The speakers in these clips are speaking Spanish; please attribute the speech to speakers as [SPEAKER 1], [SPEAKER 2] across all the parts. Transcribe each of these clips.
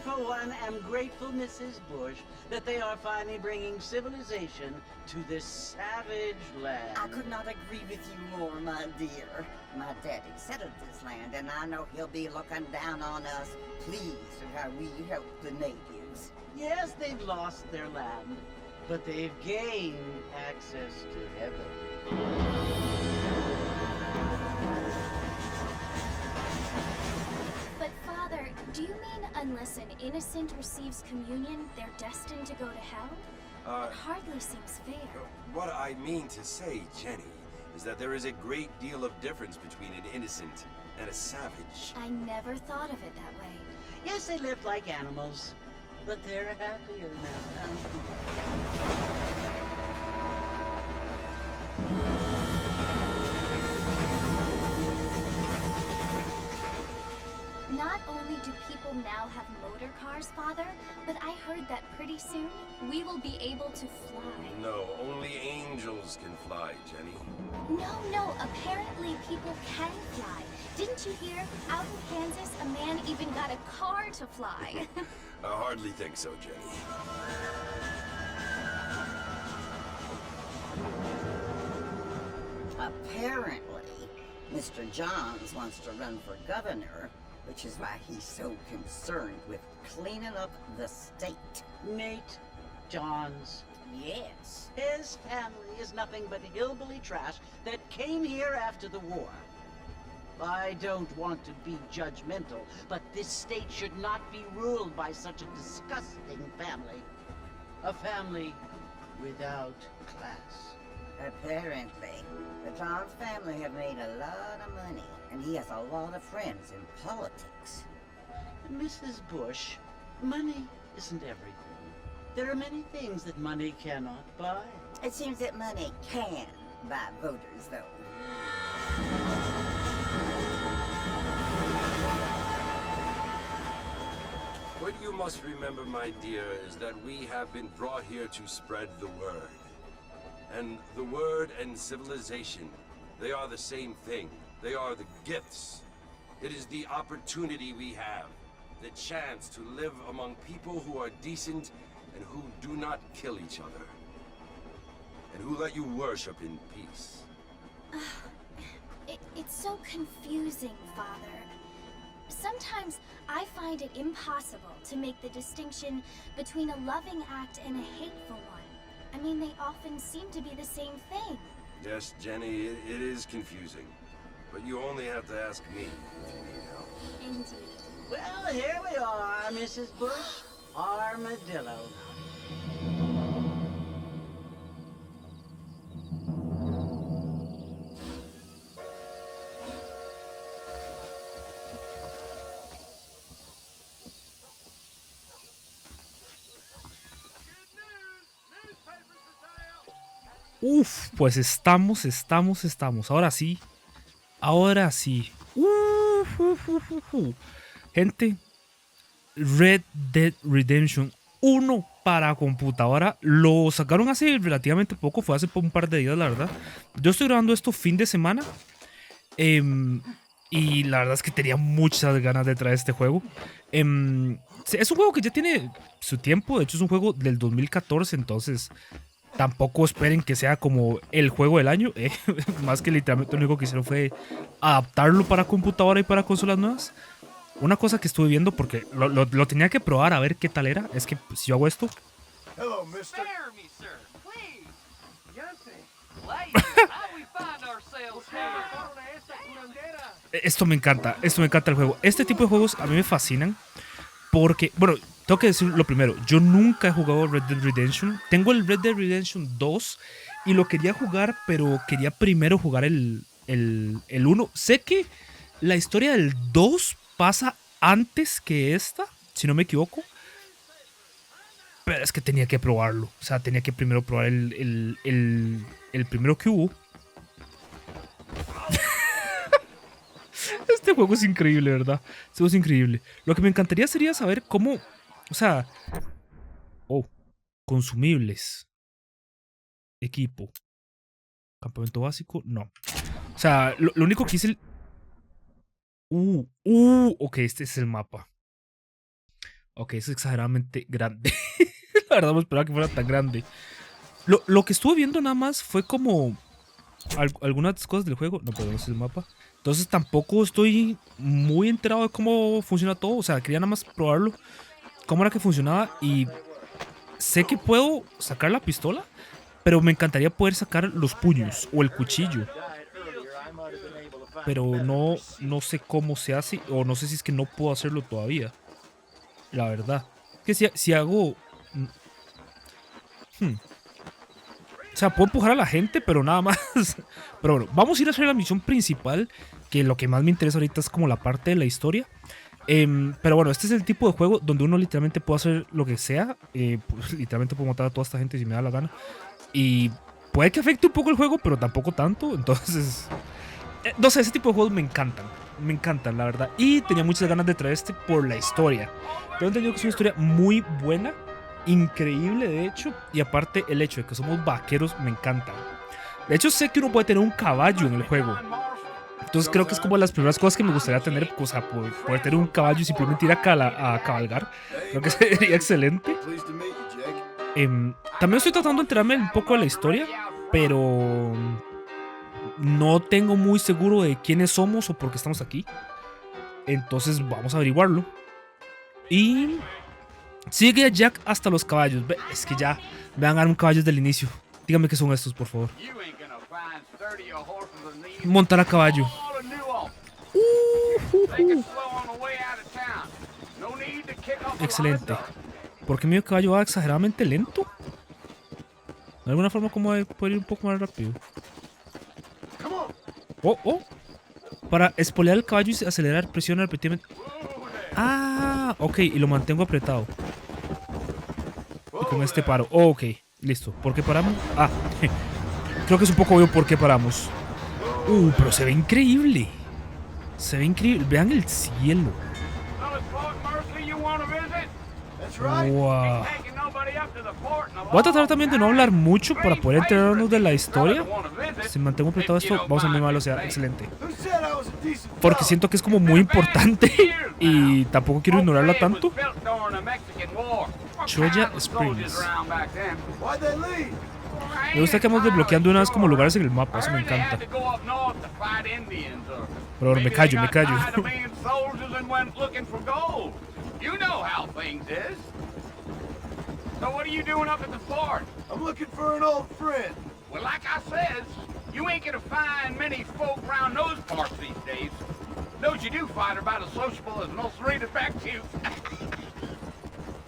[SPEAKER 1] for one, am grateful, Mrs. Bush, that they are finally bringing civilization to this savage land.
[SPEAKER 2] I could not agree with you more, my dear. My daddy settled this land, and I know he'll be looking down on us, pleased at how we help the natives.
[SPEAKER 1] Yes, they've lost their land, but they've gained access to heaven.
[SPEAKER 3] But Father, do you mean unless an innocent receives communion, they're destined to go to hell? That hardly seems fair.
[SPEAKER 4] What I mean to say, Jenny, is that there is a great deal of difference between an innocent and a savage.
[SPEAKER 3] I never thought of it that way.
[SPEAKER 1] Yes, they live like animals, but they're happier now.
[SPEAKER 3] Not only do people now have motor cars, Father, but I heard that pretty soon we will be able to fly.
[SPEAKER 4] No, only angels can fly, Jenny.
[SPEAKER 3] No, apparently people can fly. Didn't you hear? Out in Kansas, a man even got a car to fly.
[SPEAKER 4] I hardly think so, Jenny.
[SPEAKER 2] Apparently, Mr. Johns wants to run for governor, which is why he's so concerned with cleaning up the state.
[SPEAKER 1] Nate Johns.
[SPEAKER 2] Yes.
[SPEAKER 1] His family is nothing but hillbilly trash that came here after the war. I don't want to be judgmental, but this state should not be ruled by such a disgusting family. A family without class.
[SPEAKER 2] Apparently, the Johns family have made a lot of money, and he has a lot of friends in politics.
[SPEAKER 1] Mrs. Bush, money isn't everything. There are many things that money cannot buy.
[SPEAKER 2] It seems that money can buy voters, though.
[SPEAKER 4] What you must remember, my dear, is that we have been brought here to spread the word. And the word and civilization, they are the same thing. They are the gifts. It is the opportunity we have, the chance to live among people who are decent and who do not kill each other, and who let you worship in peace.
[SPEAKER 3] It's so confusing, Father. Sometimes I find it impossible to make the distinction between a loving act and a hateful one. I mean, they often seem to be the same thing.
[SPEAKER 4] Yes, Jenny, it is confusing. But you only have to ask me if you need help.
[SPEAKER 3] Indeed.
[SPEAKER 1] Well, here we are, Mrs. Bush. Armadillo.
[SPEAKER 5] Uf, pues estamos. Ahora sí. Gente, Red Dead Redemption 1 para computadora. Lo sacaron hace relativamente poco, fue hace un par de días, la verdad. Yo estoy grabando esto fin de semana. Y la verdad es que tenía muchas ganas de traer este juego. Es un juego que ya tiene su tiempo. De hecho, es un juego del 2014, entonces tampoco esperen que sea como el juego del año. Más que literalmente lo único que hicieron fue adaptarlo para computadora y para consolas nuevas. Una cosa que estuve viendo, porque lo tenía que probar a ver qué tal era, es que si yo hago esto...
[SPEAKER 6] Hello, mister. Spare me, sir, please.
[SPEAKER 5] Esto me encanta el juego. Este tipo de juegos a mí me fascinan porque, bueno, tengo que decir lo primero, yo nunca he jugado Red Dead Redemption. Tengo el Red Dead Redemption 2 y lo quería jugar, pero quería primero jugar el 1. Sé que la historia del 2 pasa antes que esta, si no me equivoco. Pero es que tenía que probarlo. O sea, tenía que primero probar el primero que hubo. Este juego es increíble, ¿verdad? Este juego es increíble. Lo que me encantaría sería saber cómo... O sea... Oh, consumibles. Equipo. Campamento básico, no. O sea, lo único que hice... Ok, este es el mapa. Ok, es exageradamente grande. La verdad no esperaba que fuera tan grande. Lo que estuve viendo nada más fue como algunas cosas del juego. No podemos el mapa. Entonces tampoco estoy muy enterado de cómo funciona todo. O sea, quería nada más probarlo. Cómo era que funcionaba. Y sé que puedo sacar la pistola. Pero me encantaría poder sacar los puños o el cuchillo. Pero no sé cómo se hace. O no sé si es que no puedo hacerlo todavía. La verdad. Que si hago... O sea, puedo empujar a la gente, pero nada más. Pero bueno, vamos a ir a hacer la misión principal. Que lo que más me interesa ahorita es como la parte de la historia. Pero bueno, este es el tipo de juego donde uno literalmente puede hacer lo que sea. Pues, literalmente puedo matar a toda esta gente si me da la gana. Y puede que afecte un poco el juego, pero tampoco tanto. Entonces, no sé, ese tipo de juegos me encantan. Me encantan, la verdad. Y tenía muchas ganas de traer este por la historia. Tengo entendido que es una historia muy buena. Increíble, de hecho. Y aparte, el hecho de que somos vaqueros me encanta. De hecho, sé que uno puede tener un caballo en el juego. Entonces creo que es como las primeras cosas que me gustaría tener. O sea, poder tener un caballo y simplemente ir a cabalgar. Creo que sería excelente. También estoy tratando de enterarme un poco de la historia, pero no tengo muy seguro de quiénes somos o por qué estamos aquí. Entonces vamos a averiguarlo. Y sigue a Jack hasta los caballos. Es que ya me van a dar un caballo desde el inicio. Dígame qué son estos, por favor. Montar a caballo. Excelente. ¿Por qué mi caballo va exageradamente lento? ¿De alguna forma como poder ir un poco más rápido? Oh. Para espolear el caballo y acelerar, presiona repetidamente. Ah, ok, y lo mantengo apretado. Y con este paro. Oh, ok, listo. ¿Por qué paramos? Ah, creo que es un poco obvio por qué paramos. Pero se ve increíble. Se ve increíble. Vean el cielo. Wow. Voy a tratar también de no hablar mucho para poder enterarnos de la historia. Si mantengo apretado esto, vamos a mi velocidad. Excelente. Porque siento que es como muy importante y tampoco quiero ignorarla tanto. Choya Springs. Me gusta que vamos desbloqueando unas como lugares en el mapa, eso me encanta. Pero me callo.
[SPEAKER 6] So what are you doing up at the fort? I'm looking for an old friend. Well, like I says, you ain't gonna find many folk around those parts these days. Those you do find are about as sociable as most read effective.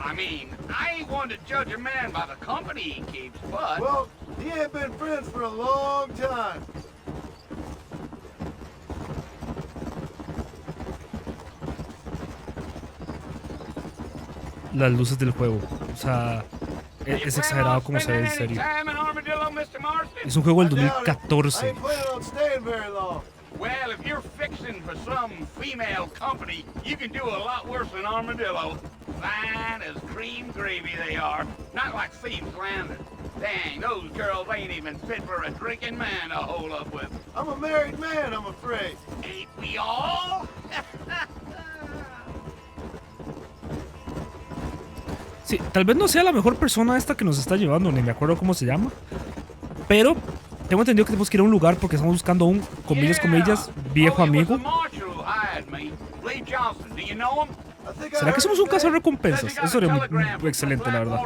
[SPEAKER 6] I mean, I ain't one to judge a man by the company he keeps, but... Well, he ain't been friends for a long time.
[SPEAKER 5] Las luces del juego. O sea, es exagerado como se ve en serio. Es un juego del 2014.
[SPEAKER 6] Well, if you're fixing for some female company, you can do a lot worse than armadillo. Fine as cream gravy they are. Not like thieves landed. Dang, those girls ain't even fit for a drinking man to hold up with. I'm a married man, I'm afraid. Ain't we all?
[SPEAKER 5] Sí, tal vez no sea la mejor persona esta que nos está llevando, ni me acuerdo cómo se llama. Pero tengo entendido que tenemos que ir a un lugar porque estamos buscando a un, comillas, viejo amigo. ¿Será que somos un cazarrecompensas? Eso sería muy excelente, la verdad.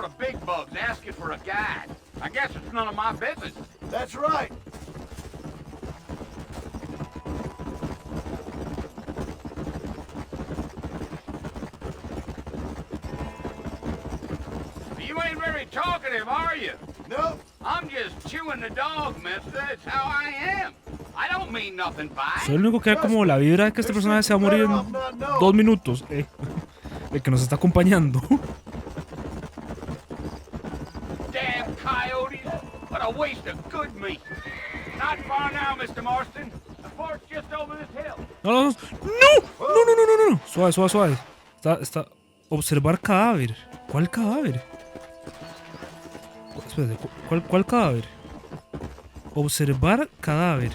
[SPEAKER 6] You ain't very talkative, are you? No. I'm just chewing the dog, mister. It's how I am. I don't mean nothing by it.
[SPEAKER 5] Soy el único que da como la vibra de que este personaje se va a morir en 2 minutos. El que nos está acompañando.
[SPEAKER 6] Damn coyotes. What a waste of good meat. Not far now, Mr. Marston. The fort's just over this hill.
[SPEAKER 5] No. Suave. Está. Observar cadáver. ¿Cuál cadáver? Espérate, ¿cuál cadáver? Observar cadáver.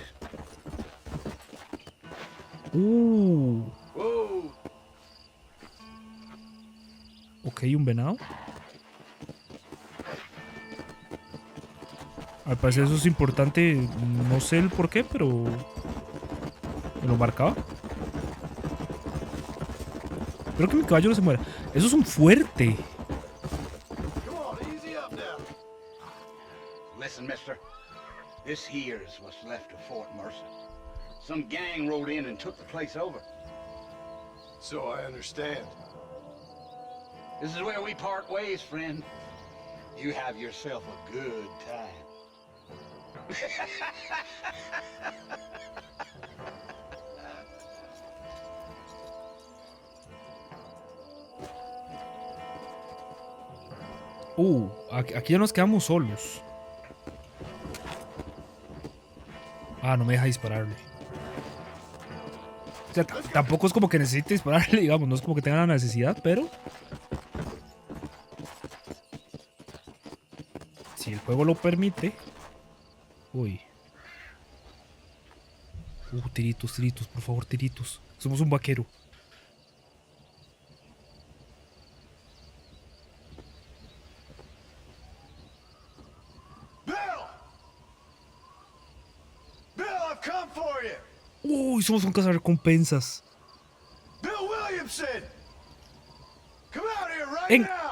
[SPEAKER 5] Ok, un venado. Al parecer eso es importante. No sé el por qué, pero me lo marcaba. Creo que mi caballo no se muere. Eso es un fuerte.
[SPEAKER 6] Listen, mister. This here is what's left of Fort Mercer. Some gang rode in and took the place over.
[SPEAKER 7] So I understand.
[SPEAKER 6] This is where we part ways, friend. You have yourself a good time.
[SPEAKER 5] Aquí ya nos quedamos solos. Ah, no me deja dispararle. O sea, tampoco es como que necesite dispararle, digamos. No es como que tenga la necesidad, pero... si el juego lo permite... Uy. Tiritos, tiritos, por favor, tiritos. Somos un vaquero. Uy, somos un cazarrecompensas.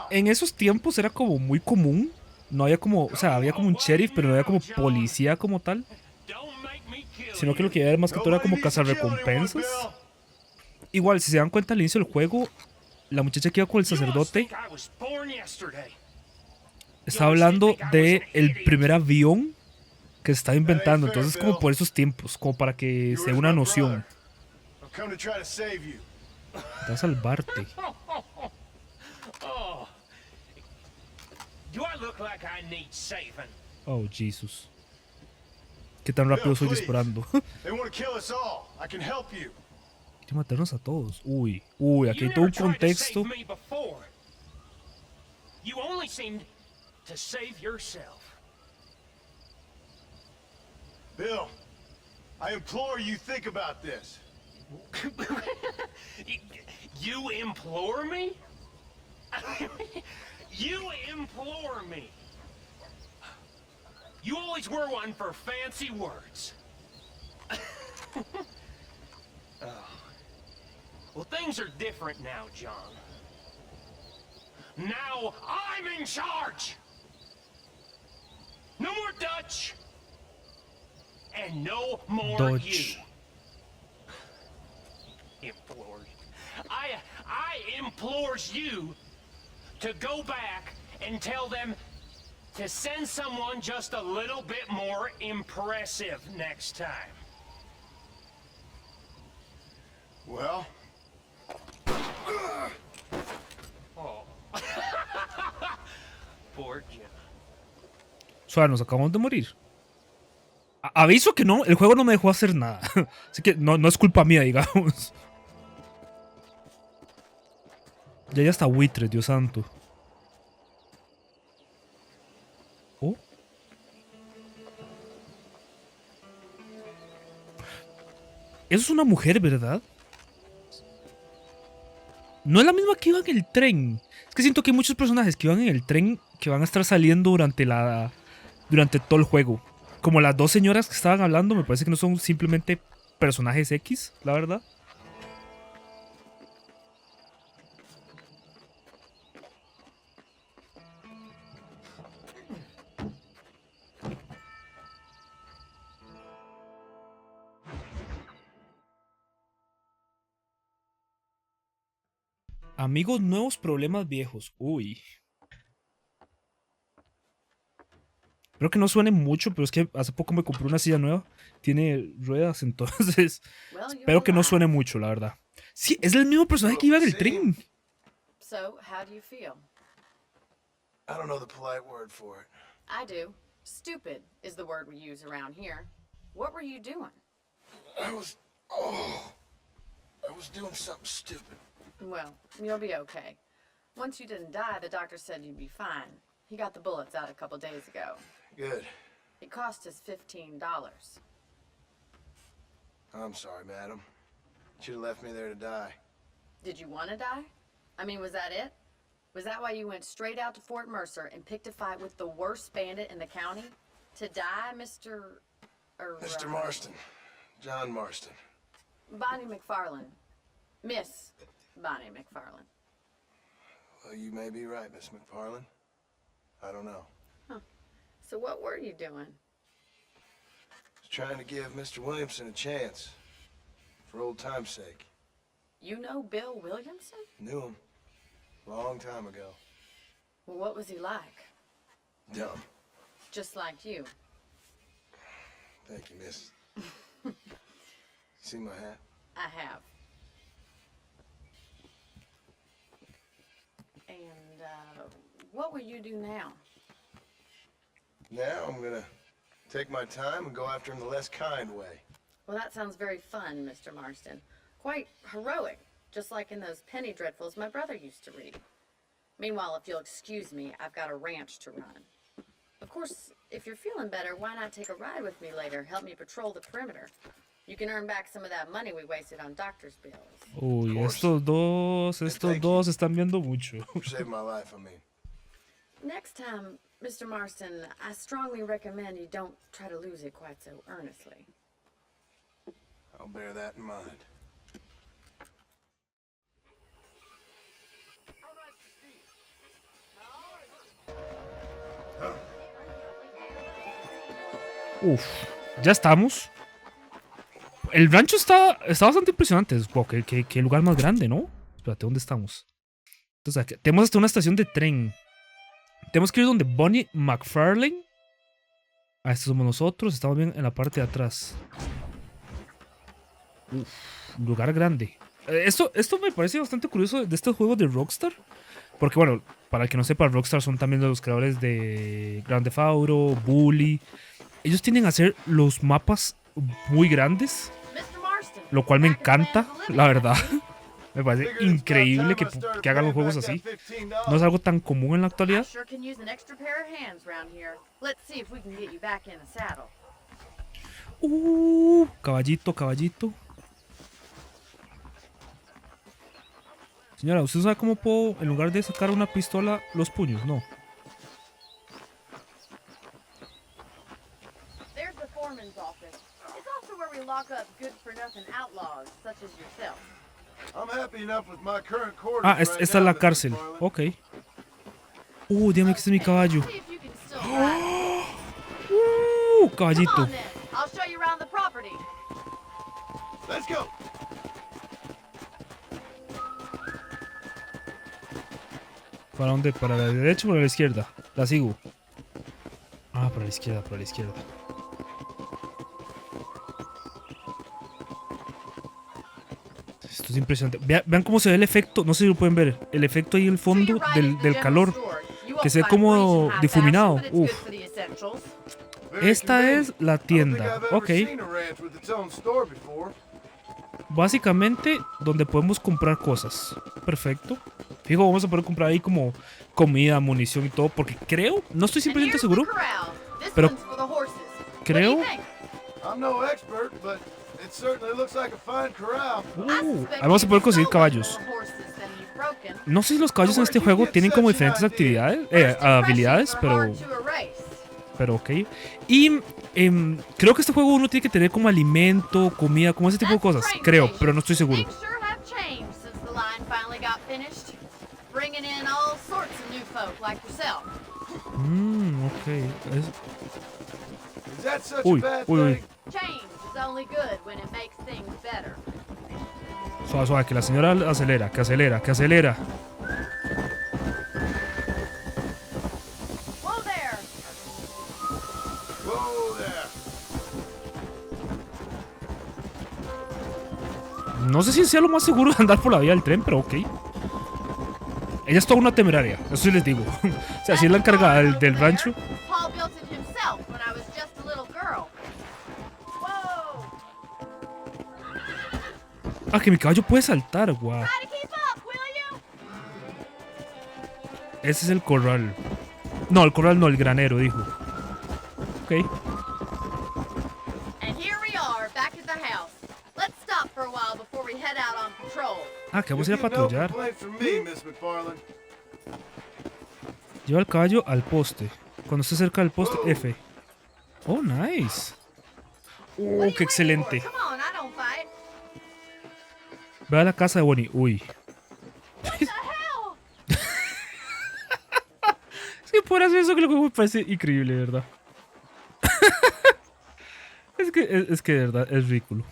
[SPEAKER 5] En esos tiempos era como muy común. No había como, o sea, había como un sheriff, pero no había como policía como tal. Sino que lo que había más que todo era como cazarrecompensas. Igual, si se dan cuenta al inicio del juego, la muchacha que iba con el sacerdote está hablando de el primer avión que se estaba inventando. Entonces, como por esos tiempos, como para que se dé una noción. Está a salvarte. Oh, Jesus. ¿Qué tan rápido estoy disparando? Quiere matarnos a todos. Uy, aquí hay todo un contexto.
[SPEAKER 7] Bill, I implore you think about this.
[SPEAKER 8] You implore me? You implore me. You always were one for fancy words. Oh. Well, things are different now, John. Now I'm in charge. No more Dutch. And no more
[SPEAKER 5] Dutch.
[SPEAKER 8] You. Implored. I implores you to go back and tell them to send someone just a little bit more impressive next time.
[SPEAKER 7] Well...
[SPEAKER 8] Oh. Poor John.
[SPEAKER 5] Suave, nos acabamos de morir. Aviso que no, el juego no me dejó hacer nada. Así que no es culpa mía, digamos. Ya está buitre, Dios santo. Oh. Eso es una mujer, ¿verdad? No es la misma que iba en el tren. Es que siento que hay muchos personajes que iban en el tren que van a estar saliendo durante todo el juego. Como las dos señoras que estaban hablando, me parece que no son simplemente personajes X, la verdad. Amigos nuevos, problemas viejos. Uy. Espero que no suene mucho, pero es que hace poco me compré una silla nueva. Tiene ruedas, entonces espero que no suene mucho, la verdad. Sí, es el mismo personaje que iba en el tren.
[SPEAKER 9] So, how do you feel?
[SPEAKER 7] I don't know the polite word for it.
[SPEAKER 9] I do. Stupid is the word we use around here. What were you doing?
[SPEAKER 7] I was doing something stupid.
[SPEAKER 9] Well, you'll be okay. Once you didn't die, the doctor said you'd be fine. He got the bullets out a couple days ago.
[SPEAKER 7] Good.
[SPEAKER 9] It cost us $15.
[SPEAKER 7] I'm sorry, madam. Should have left me there to die.
[SPEAKER 9] Did you want to die? I mean, was that it? Was that why you went straight out to Fort Mercer and picked a fight with the worst bandit in the county? To die, Mr.
[SPEAKER 7] Mr. Marston. John Marston.
[SPEAKER 9] Bonnie McFarlane. Miss Bonnie McFarlane.
[SPEAKER 7] Well, you may be right, Miss McFarlane. I don't know.
[SPEAKER 9] Huh. So what were you doing?
[SPEAKER 7] Was trying to give Mr. Williamson a chance. For old time's sake.
[SPEAKER 9] You know Bill Williamson?
[SPEAKER 7] Knew him. Long time ago.
[SPEAKER 9] Well, what was he like?
[SPEAKER 7] Dumb.
[SPEAKER 9] Just like you.
[SPEAKER 7] Thank you, miss. See my hat?
[SPEAKER 9] I have. And, what will you do now?
[SPEAKER 7] Now I'm gonna take my time and go after him the less kind way.
[SPEAKER 9] Well, that sounds very fun, Mr. Marston. Quite heroic, just like in those penny dreadfuls my brother used to read. Meanwhile, if you'll excuse me, I've got a ranch to run. Of course, if you're feeling better, why not take a ride with me later? Help me patrol the perimeter. You can earn back some of that money we wasted on doctor's bills.
[SPEAKER 5] Uy, estos dos están viendo mucho.
[SPEAKER 7] Saved my life, I mean.
[SPEAKER 9] Next time, Mr. Marston, I strongly recommend you don't try to lose it quite so earnestly.
[SPEAKER 7] I'll bear that in mind.
[SPEAKER 5] Uf, ya estamos. El rancho está bastante impresionante. Wow, qué lugar más grande, ¿no? Espérate, ¿dónde estamos? Entonces, aquí, tenemos hasta una estación de tren. Tenemos que ir donde Bonnie McFarlane. Ah, estos somos nosotros. Estamos bien en la parte de atrás. Uf, lugar grande. Esto me parece bastante curioso de estos juegos de Rockstar. Porque, bueno, para el que no sepa, Rockstar son también los creadores de Grand Theft Auto, Bully. Ellos tienden a hacer los mapas muy grandes, lo cual me encanta, la verdad. Me parece increíble que hagan los juegos así. No es algo tan común en la actualidad. Caballito, caballito. Señora, ¿usted sabe cómo puedo, en lugar de sacar una pistola, los puños? No. Ah, esta es la cárcel. Ok. Dígame que este es mi caballo. Caballito. ¿Para dónde? ¿Para la derecha o para la izquierda? La sigo. Ah, para la izquierda, para la izquierda. Esto es impresionante. Vean cómo se ve el efecto. No sé si lo pueden ver. El efecto ahí en el fondo del calor. Que se ve como difuminado. Uf. Esta es la tienda. Ok. Básicamente donde podemos comprar cosas. Perfecto. Fijo, vamos a poder comprar ahí como comida, munición y todo. Porque creo, no estoy 100% seguro, pero creo... vamos a poder conseguir caballos. No sé si los caballos en este juego tienen como diferentes habilidades, pero ok. Y creo que este juego uno tiene que tener como alimento, comida, como ese tipo de cosas. Creo, pero no estoy seguro. Ok. Uy. Suave, suave, que la señora acelera, que acelera. No sé si sea lo más seguro de andar por la vía del tren, pero ok. Ella es toda una temeraria, eso sí les digo. O sea, si es la encargada del rancho. Ah, que mi caballo puede saltar, guau. Ese es el corral. No, el corral no, el granero, dijo. Ok. Ah, que vamos a ir a patrullar. Lleva el caballo al poste. Cuando esté cerca del poste, F. Oh, nice. Oh, qué excelente.
[SPEAKER 9] Come on, I don't fight.
[SPEAKER 5] Ve a la casa de Bonnie. Uy.
[SPEAKER 9] What the hell?
[SPEAKER 5] Es que por hacer eso que lo que me parece increíble, de verdad. es que de verdad es ridículo.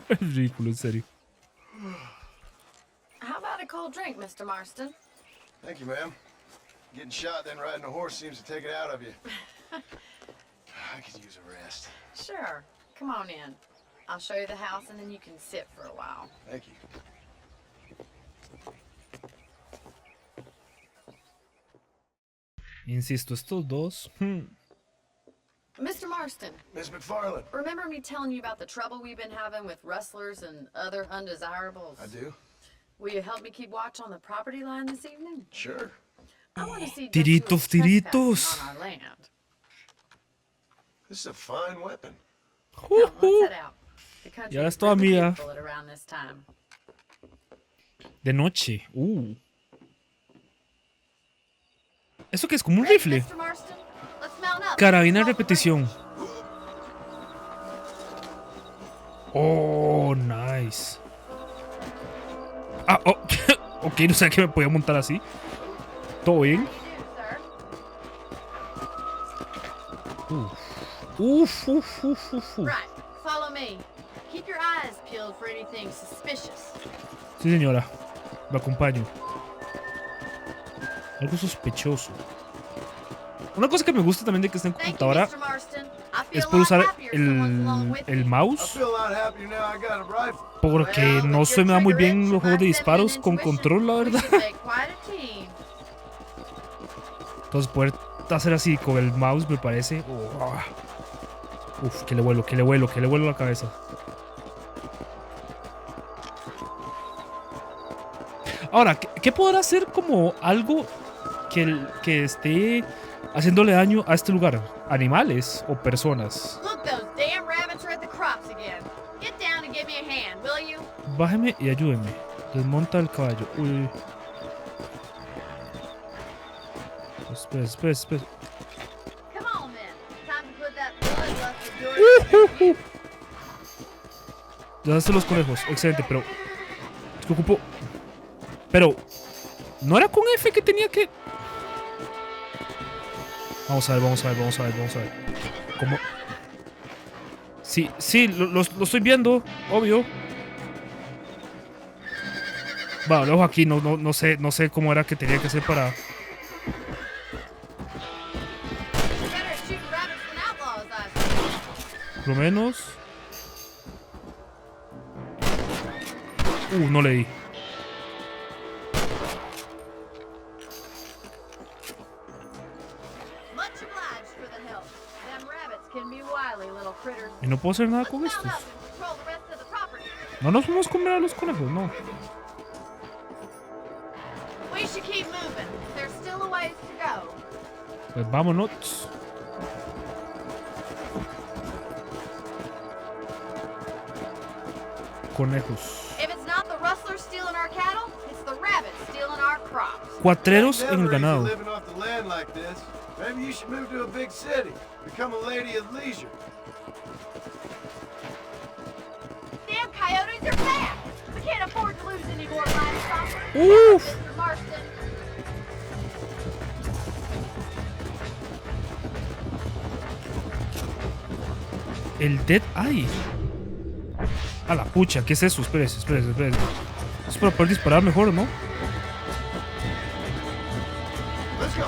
[SPEAKER 5] Es ridículo, en serio.
[SPEAKER 9] How about a cold drink, Mr. Marston?
[SPEAKER 7] Thank you, ma'am. Getting shot, then riding a horse seems to take it out of you. I could use a rest.
[SPEAKER 9] Sure. Come on in. I'll show you the house and then you can sit for a while.
[SPEAKER 7] Thank you.
[SPEAKER 5] Insisto, estos dos.
[SPEAKER 9] Mr. Marston,
[SPEAKER 7] Miss McFarland.
[SPEAKER 9] remember me telling you about the trouble we've been having with rustlers and other undesirables?
[SPEAKER 7] I do.
[SPEAKER 9] Will you help me keep watch on the property line this evening?
[SPEAKER 7] Sure.
[SPEAKER 9] I want to see
[SPEAKER 5] Tiritos, tiritos.
[SPEAKER 9] on our land.
[SPEAKER 7] This is a fine weapon.
[SPEAKER 9] Come, let's head out. The country
[SPEAKER 5] Ya
[SPEAKER 9] is
[SPEAKER 5] es toda
[SPEAKER 9] really
[SPEAKER 5] mía.
[SPEAKER 9] beautiful at around this time.
[SPEAKER 5] De noche. ¿Eso qué es? ¿Como un
[SPEAKER 9] Ready,
[SPEAKER 5] rifle?
[SPEAKER 9] Mr. Marston? Let's mount up.
[SPEAKER 5] Carabina de
[SPEAKER 9] Follow the
[SPEAKER 5] repetición. Oh, nice. Ah, oh. Ok, no sabía que me podía montar así. ¿Todo bien? Uf.
[SPEAKER 9] Right, follow me. Keep your eyes peeled for anything suspicious.
[SPEAKER 5] Sí, señora. Lo acompaño. Algo sospechoso. Una cosa que me gusta también de que esté en
[SPEAKER 9] Thank you,
[SPEAKER 5] computadora
[SPEAKER 9] Mr. Marston. I feel
[SPEAKER 5] es
[SPEAKER 9] a
[SPEAKER 5] por
[SPEAKER 9] lot
[SPEAKER 5] usar
[SPEAKER 9] happier someone's along with
[SPEAKER 5] el
[SPEAKER 9] me.
[SPEAKER 7] I
[SPEAKER 5] mouse.
[SPEAKER 7] feel a lot happier now I got a rifle.
[SPEAKER 5] Porque
[SPEAKER 9] Well,
[SPEAKER 5] no
[SPEAKER 9] with
[SPEAKER 5] se
[SPEAKER 9] your
[SPEAKER 5] me da muy
[SPEAKER 9] trigger
[SPEAKER 5] bien
[SPEAKER 9] itch
[SPEAKER 5] los juegos de
[SPEAKER 9] and my
[SPEAKER 5] disparos con
[SPEAKER 9] feminine
[SPEAKER 5] control, la
[SPEAKER 9] intuition,
[SPEAKER 5] verdad.
[SPEAKER 9] we should make quite a team.
[SPEAKER 5] Entonces poder hacer así con el mouse me parece... Uf, que le vuelo la cabeza. Ahora, ¿qué podrá hacer como algo que esté haciéndole daño a este lugar? ¿Animales o personas?
[SPEAKER 9] Look, those damn rabbits are at the crops again. Get down and give me a hand, will you?
[SPEAKER 5] Bájeme y ayúdeme. Desmonta el caballo. Uy. Espera.
[SPEAKER 9] Come on, then. Time to put that bloodlust of yours in your
[SPEAKER 5] Ya hace los conejos. Excelente, pero... Es que ocupo... Pero... ¿No era con F que tenía que...? Vamos a ver. ¿Cómo? Sí, lo estoy viendo. Obvio. Bueno, lo dejo aquí. No sé cómo era que tenía que hacer para...
[SPEAKER 9] better at shooting rabbits than outlaws, I suppose.
[SPEAKER 5] Por lo menos... no le di.
[SPEAKER 9] Much obliged for the help. Them rabbits can be wily little critters.
[SPEAKER 5] Y no puedo hacer nada
[SPEAKER 9] Let's
[SPEAKER 5] con
[SPEAKER 9] mount
[SPEAKER 5] estos.
[SPEAKER 9] up and patrol the rest of the property.
[SPEAKER 5] No nos vamos a comer a los conejos, no.
[SPEAKER 9] We should keep moving. There's still a ways to go.
[SPEAKER 5] Pues vámonos. Conejos.
[SPEAKER 9] If it's not the rustlers stealing our cattle, it's the rabbits stealing our crops.
[SPEAKER 5] Cuatreros en el
[SPEAKER 7] Never easy
[SPEAKER 5] ganado.
[SPEAKER 7] living off the land like this. Maybe you should move to a big city. Become a lady of leisure.
[SPEAKER 9] Damn coyotes are back! We can't afford to lose any more livestock.
[SPEAKER 5] Uf.
[SPEAKER 9] Mr. Marston.
[SPEAKER 5] El Dead Eye. A la pucha, ¿qué es eso? Espérese. Es para poder disparar mejor, ¿no?
[SPEAKER 7] Let's go.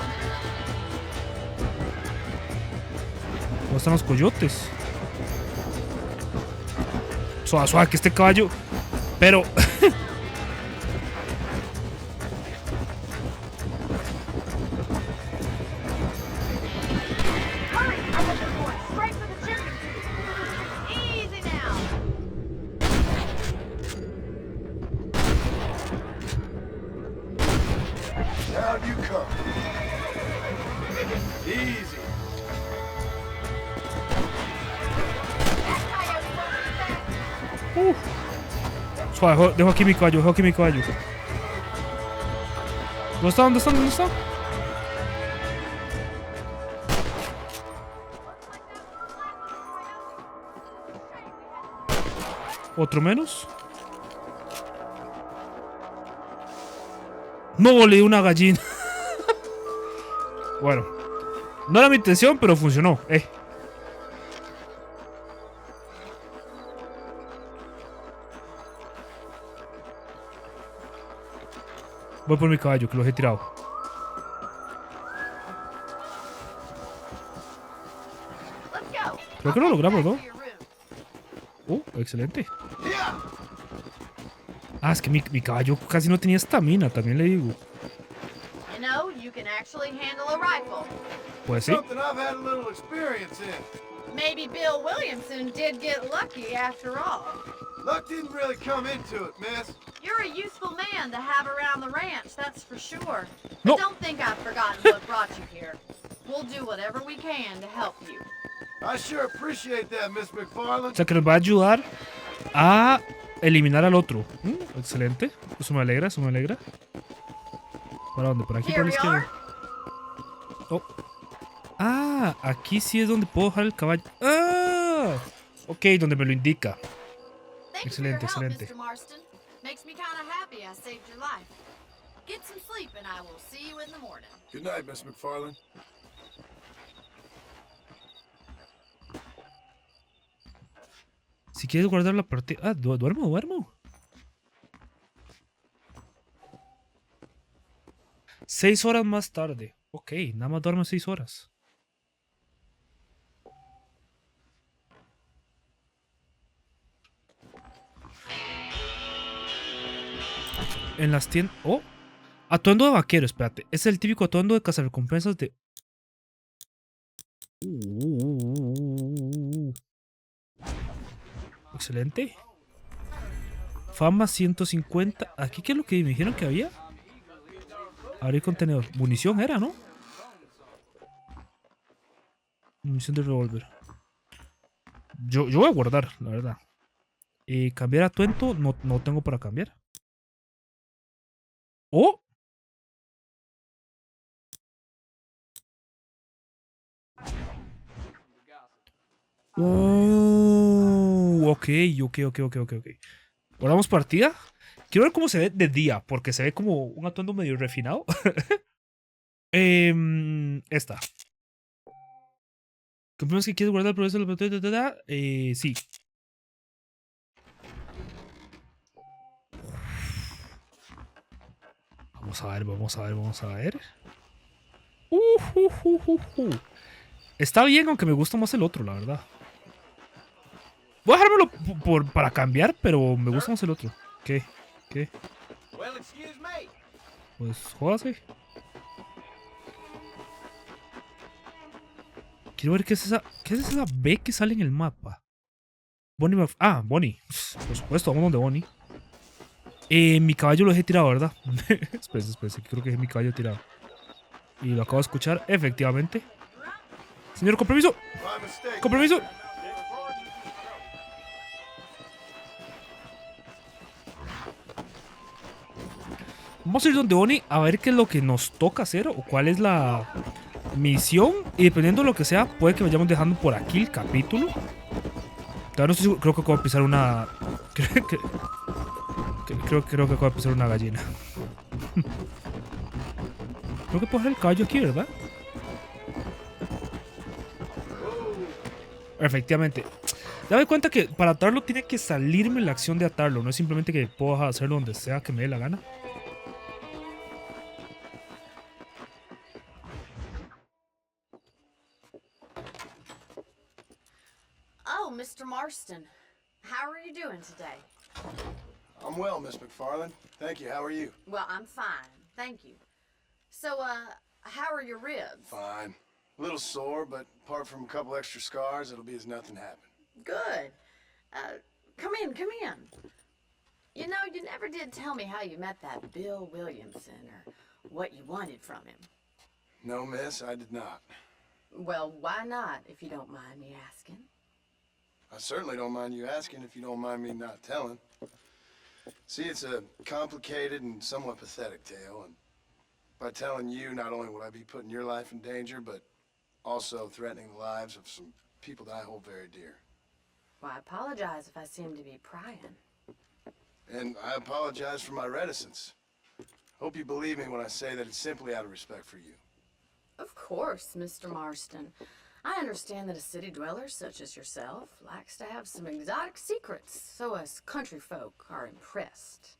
[SPEAKER 5] ¿Dónde están los coyotes? Suave, que este caballo... Pero...
[SPEAKER 9] Hurry! I bet they're going straight for the chickens. Easy now.
[SPEAKER 7] Down you come. Easy.
[SPEAKER 9] That coyote won't be back.
[SPEAKER 5] Suave, dejo aquí mi caballo. ¿Dónde está? ¿Dónde está? ¿Dónde está? ¿Otro menos? No, le di una gallina. Bueno, no era mi intención, pero funcionó. Voy por mi caballo, que los he tirado. Creo que lo logramos, ¿no? Excelente. Ah, es que mi caballo casi no tenía estamina, también le digo.
[SPEAKER 9] You know, you can actually handle a rifle.
[SPEAKER 5] Pues sí.
[SPEAKER 7] Something I've had a little experience in.
[SPEAKER 9] Maybe Bill Williamson did get lucky after all.
[SPEAKER 7] Luck didn't really come into it, miss.
[SPEAKER 9] You're a useful man to have around the ranch, that's for sure.
[SPEAKER 5] No.
[SPEAKER 9] But don't think I've forgotten what brought you here. We'll do whatever we can to help you.
[SPEAKER 7] I sure appreciate that, Miss
[SPEAKER 5] O
[SPEAKER 7] McFarland.
[SPEAKER 5] sea que nos va a ayudar a eliminar al otro. Excelente. Eso me alegra, eso me alegra. ¿Para dónde? ¿Por aquí, por la izquierda? Oh. Ah, aquí sí es donde puedo dejar el caballo. Ah. Ok, donde me lo indica. Excelente, excelente.
[SPEAKER 9] Mr. Marston. Makes me kind of happy I saved your life. Get some sleep and I will see you in the morning.
[SPEAKER 7] Good night, Miss McFarland.
[SPEAKER 5] Si quieres guardar la partida... Ah, duermo. 6 horas más tarde. Ok, nada más duermo 6 horas. En las tiendas... Oh, atuendo de vaquero, espérate. Es el típico atuendo de cazarrecompensas de... Excelente. Fama 150. ¿Aquí qué es lo que me dijeron que había? Abrir contenedor. Munición era, ¿no? Munición de revólver. Yo voy a guardar, la verdad. Cambiar atuendo. No tengo para cambiar. ¡Oh! Ok. ¿Guardamos partida? Quiero ver cómo se ve de día, porque se ve como un atuendo medio refinado. Esta. ¿Compramos que quieres guardar el progreso de la partida? Sí. Vamos a ver. Está bien, aunque me gusta más el otro, la verdad. Voy a dejármelo para cambiar, pero me gusta más el otro. ¿Qué? Pues jódase. Quiero ver qué es esa. ¿Qué es esa B que sale en el mapa? Bonnie. Bonnie. Por supuesto, vamos donde Bonnie. Mi caballo lo dejé tirado, ¿verdad? Espérese, creo que es mi caballo tirado. Y lo acabo de escuchar, efectivamente. Señor, con permiso. Con permiso. Vamos a ir donde Bonnie a ver qué es lo que nos toca hacer o cuál es la misión. Y dependiendo de lo que sea, puede que vayamos dejando por aquí el capítulo. Todavía no estoy seguro, creo que acabo de pisar una... Creo que acabo de pisar una gallina. Creo que puedo dejar el caballo aquí, ¿verdad? Efectivamente. Ya me doy cuenta que para atarlo tiene que salirme la acción de atarlo. No es simplemente que puedo hacerlo donde sea que me dé la gana.
[SPEAKER 9] Oh, Mr. Marston. How are you doing today?
[SPEAKER 7] I'm well, Miss McFarland. Thank you. How are you?
[SPEAKER 9] Well, I'm fine. Thank you. So, how are your ribs?
[SPEAKER 7] Fine. A little sore, but apart from a couple extra scars, it'll be as nothing happened.
[SPEAKER 9] Good. Come in. You know, you never did tell me how you met that Bill Williamson or what you wanted from him.
[SPEAKER 7] No, miss, I did not.
[SPEAKER 9] Well, why not, if you don't mind me asking?
[SPEAKER 7] I certainly don't mind you asking if you don't mind me not telling. See, it's a complicated and somewhat pathetic tale, and by telling you not only will I be putting your life in danger, but also threatening the lives of some people that I hold very dear.
[SPEAKER 9] Well, I apologize if I seem to be prying.
[SPEAKER 7] And I apologize for my reticence. Hope you believe me when I say that it's simply out of respect for you.
[SPEAKER 9] Of course, Mr. Marston. I understand that a city dweller such as yourself likes to have some exotic secrets, so us country folk are impressed.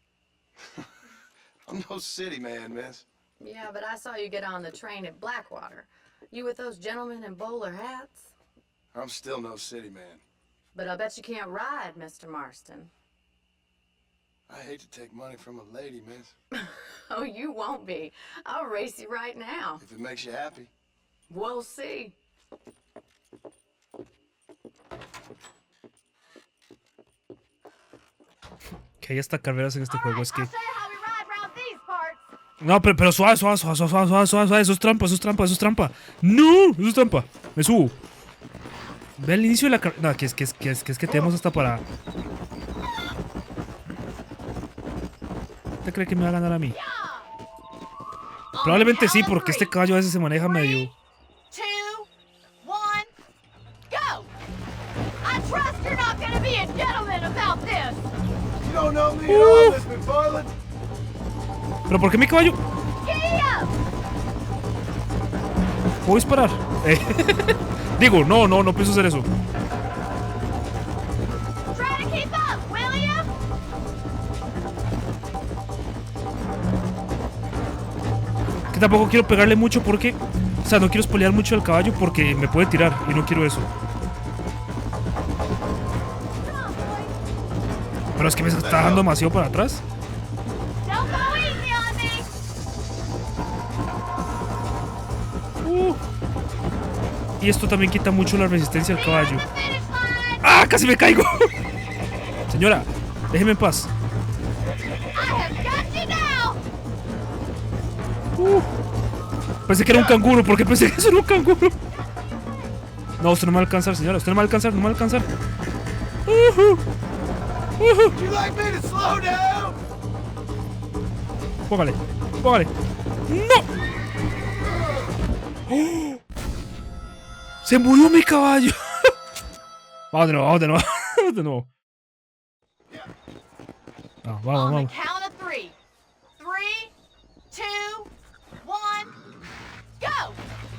[SPEAKER 7] I'm no city man, miss.
[SPEAKER 9] Yeah, but I saw you get on the train at Blackwater. You with those gentlemen in bowler hats?
[SPEAKER 7] I'm still no city man.
[SPEAKER 9] But I bet you can't ride, Mr. Marston.
[SPEAKER 7] I hate to take money from a lady, miss.
[SPEAKER 9] Oh, you won't be. I'll race you right now.
[SPEAKER 7] If it makes you happy.
[SPEAKER 9] We'll see.
[SPEAKER 5] Que hay hasta carreras en este juego, es que...
[SPEAKER 9] I'll show you how we ride round these parts.
[SPEAKER 5] No, pero suave, suave, suave, suave, suave, suave, suave, eso es trampa, eso es trampa, eso es trampa. No, eso es trampa. Me subo. Ve al inicio de la carrera. No, que es que tenemos hasta para... ¿Usted cree que me va a ganar a mí? Probablemente sí, porque este caballo a veces se maneja medio...
[SPEAKER 3] 2, 1, go! I trust you're not gonna be a gentleman about this.
[SPEAKER 7] You don't know me at all, Miss McFarland.
[SPEAKER 5] ¿Pero por qué mi caballo?
[SPEAKER 3] Giddy up!
[SPEAKER 5] ¿Puedo disparar? Digo, no pienso hacer eso.
[SPEAKER 3] Try to keep up, will you?
[SPEAKER 5] Que tampoco quiero pegarle mucho porque... O sea, no quiero spoilear mucho al caballo porque me puede tirar y no quiero eso. Pero es que me está dejando demasiado para atrás.
[SPEAKER 3] Don't go easy on me.
[SPEAKER 5] Y esto también quita mucho la resistencia al caballo.
[SPEAKER 3] The finish line.
[SPEAKER 5] ¡Ah! ¡Casi me caigo! Señora, déjeme en paz.
[SPEAKER 3] I have got you now.
[SPEAKER 5] Pensé que era un canguro. ¿Por qué pensé que eso era un canguro? No, usted no me va a alcanzar, señora. Usted no me va a alcanzar, no me va a alcanzar.
[SPEAKER 7] Would you like me to slow down?
[SPEAKER 5] Póngale, póngale. ¡No! ¡Oh! ¡Se murió mi caballo! Vamos de nuevo, vamos de nuevo. Vamos de nuevo. Ah, vamos,
[SPEAKER 3] On the
[SPEAKER 5] vamos.
[SPEAKER 3] count of 3. 3, 2, 1, go!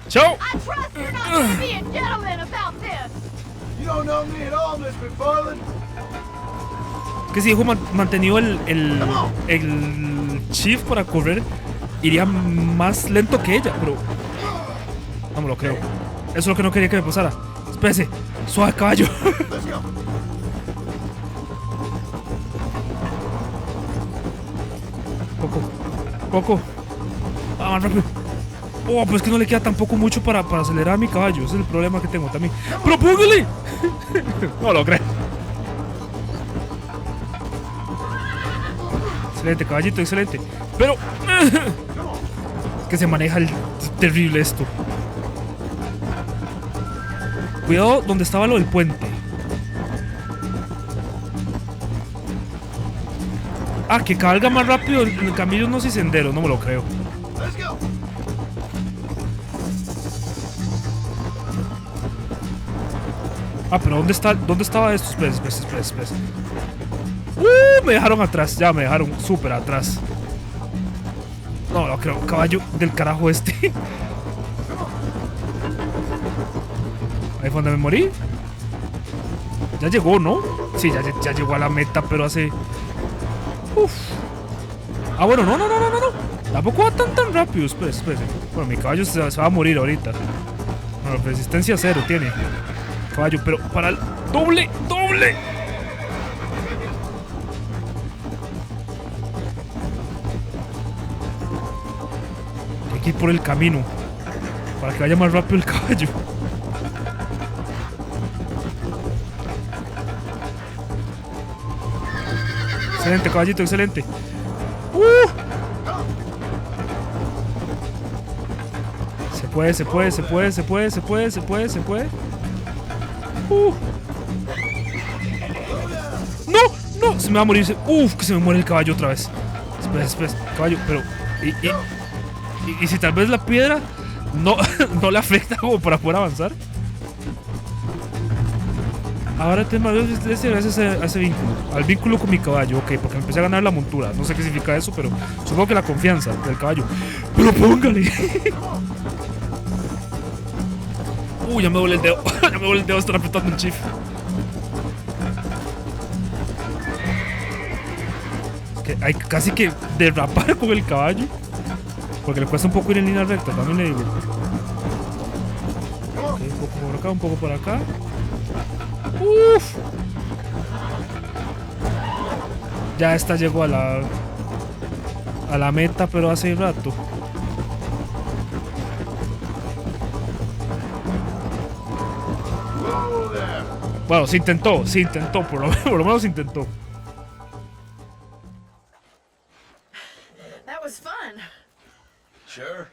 [SPEAKER 5] ¡Chao!
[SPEAKER 3] I trust you're not gonna be a gentleman about this.
[SPEAKER 7] You don't know me at all, Miss McFarland.
[SPEAKER 5] Que si dejo mantenido el shift para correr, iría más lento que ella, pero no me lo creo. Eso es lo que no quería que me pasara. Espérese, suave caballo. Poco. Ah, más rápido. Oh, pues que no le queda tampoco mucho para acelerar a mi caballo. Ese es el problema que tengo también. ¡Pero póngale! No lo creo. Excelente, caballito, excelente. Pero... Es que se maneja terrible esto. Cuidado donde estaba lo del puente. Ah, que cabalga más rápido en caminos y senderos. No me lo creo. Ah, pero ¿dónde estaba esto? Espera. Me dejaron atrás, ya me dejaron súper atrás. No, lo creo, caballo del carajo este. Ahí fue donde me morí. Ya llegó, ¿no? Sí, ya llegó a la meta, pero hace... Uf. Ah, bueno, no. Tampoco va tan rápido, espérese. Bueno, mi caballo se va a morir ahorita. Bueno, resistencia 0 tiene caballo, pero para el doble. Hay que ir por el camino para que vaya más rápido el caballo. Excelente, caballito, excelente. Se puede. No, se me va a morir. Que se me muere el caballo otra vez. Espera, caballo, pero... Y si tal vez la piedra no, no le afecta como para poder avanzar. Ahora tengo gracias a ese vínculo. Al vínculo con mi caballo, ok, porque me empecé a ganar la montura. No sé qué significa eso, pero supongo que la confianza del caballo. Pero póngale. Ya me duele el dedo. Ya me duele el dedo estar apretando un shift. Que hay casi que derrapar con el caballo. Porque le cuesta un poco ir en línea recta, también le digo. Ok, un poco por acá, un poco por acá. Uf. Ya esta llegó a la meta, pero hace rato. Bueno, se intentó, por lo menos se intentó.
[SPEAKER 9] That was fun.
[SPEAKER 7] Sure.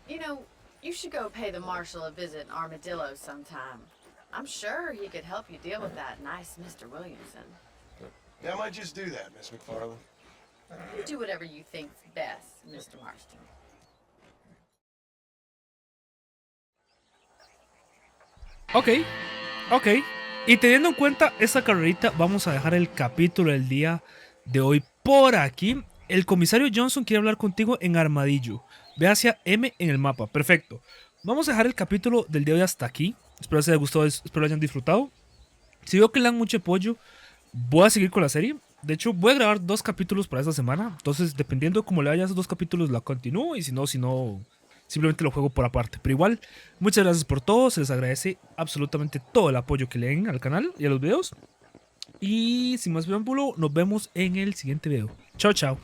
[SPEAKER 9] You know, you should go pay the marshal a visit in Armadillo sometime. I'm sure he could help you deal with that nice Mr. Williamson.
[SPEAKER 7] Yeah, I might just do that, Miss McFarland.
[SPEAKER 9] You do whatever you think's best, Mr. Marston.
[SPEAKER 5] Ok. Y teniendo en cuenta esta carrerita, vamos a dejar el capítulo del día de hoy por aquí. El comisario Johnson quiere hablar contigo en Armadillo. Ve hacia M en el mapa. Perfecto. Vamos a dejar el capítulo del día de hoy hasta aquí. Espero les haya gustado, espero lo hayan disfrutado. Si veo que le dan mucho apoyo, voy a seguir con la serie. De hecho, voy a grabar 2 capítulos para esta semana. Entonces, dependiendo de cómo le vaya a esos 2 capítulos, la continúo. Y si no, simplemente lo juego por aparte. Pero igual, muchas gracias por todo. Se les agradece absolutamente todo el apoyo que le den al canal y a los videos. Y sin más preámbulo, nos vemos en el siguiente video. Chao, chao.